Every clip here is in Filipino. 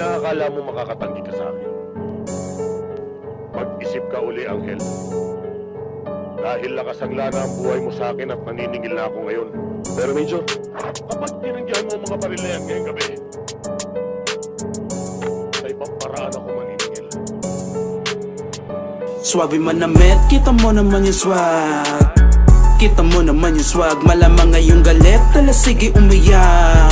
Inaakala mo makakatanggi ka sa akin. Mag-isip ka uli, Angel. Dahil nakasangla na ang buhay mo sa akin at naniningil na ako ngayon. Pero Major, kapag tinanggihan mo ang mga baril na yan ngayong gabi, sa ibang paraan ako maniningil. Swabe manamit, kita mo naman yung swag. Kita mo naman yung swag, malamang ngayong galit. Hala sige umiyak,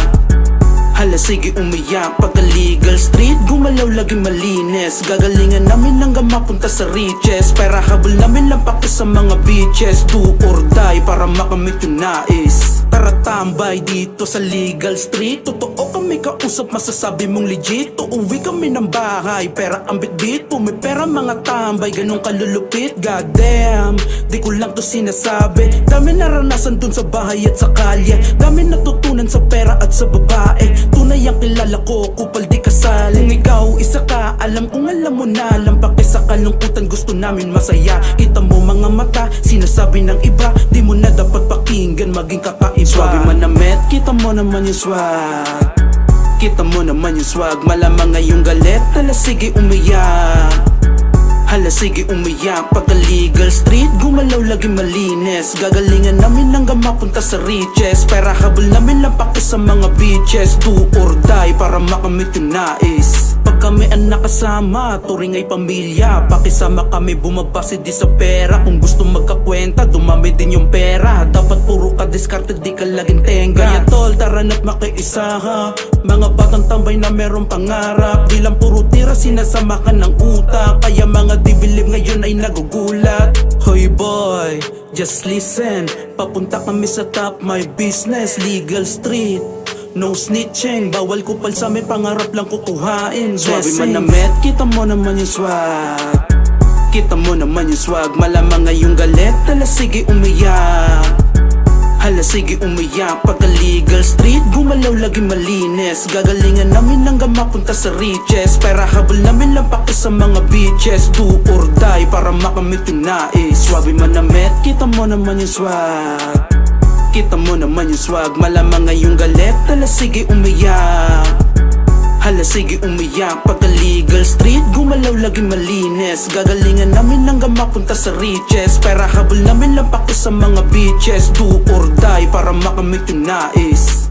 hala sige umiyak. Pagka legal street, gumalaw laging malinis. Gagalingan namin hanggang mapunta sa riches. Pera habol namin lang paki sa mga beaches. Do or die para makamit yung nais. Tara tambay dito sa legal street. Totoo kami kausap, masasabi mong legit. Uuwi kami ng bahay, pera ang bitbit. Pumipera mga tambay, ganun kalulupit. Goddamn, di ko lang to sinasabi. Dami naranasan dun sa bahay at sa kalye. Dami natutunan sa pera at sa babae. Tunay ang kilala ko, kupal di kasali. Kung ikaw isa ka, alam kong alam mo na. Lampake sa kalungkutan, gusto namin masaya. Kita mo mga mata, sinasabi ng iba. Di mo na dapat pakinggan, maging kakaiba. Swabe manamit, kita mo naman yung swag. Kita mo naman yung swag, malamang ngayong galit. Hala sige umiyak, hala sige umiyak. Pagka legal street, gumalaw laging malinis. Gagalingan namin hanggang mapunta sa riches. Pera habol namin lang paki sa mga beaches. Do or die para makamit yung nais. Pag kami ang nakasama, turing ay pamilya. Pakisama kami bumabase di sa pera. Kung gusto magkakwenta, dumami din yung pera. Dapat puro ka diskarte, di ka laging tenga. Kaya tol, tara na't makiisa ha. Mga batang tambay na merong pangarap. Di lang puro tira, sinasama ka ng utak. Kaya mga dibilib ngayon ay nagugulat. Hoy boy, just listen. Papunta kami sa top, my business, legal street. No snitching, bawal kupal sa may pangarap lang kukuhain. Swabe manamit, kita mo naman yung swag. Kita mo naman yung swag, malamang ngayong galit. Hala sige umiyak, hala sige umiyak. Pagka legal street, gumalaw laging malinis. Gagalingan namin hanggang mapunta sa riches. Pera habol namin lang paki sa mga beaches. Do or die para makamit yung nais. Swabe manamit, kita mo naman yung swag. Kita mo naman yung swag, malamang ngayong galit. Hala sige umiyak, hala sige umiyak. Pagka legal street, gumalaw laging malinis. Gagalingan namin hanggang mapunta sa riches. Pera habol namin lang paki sa mga beaches. Do or die para makamit yung nais.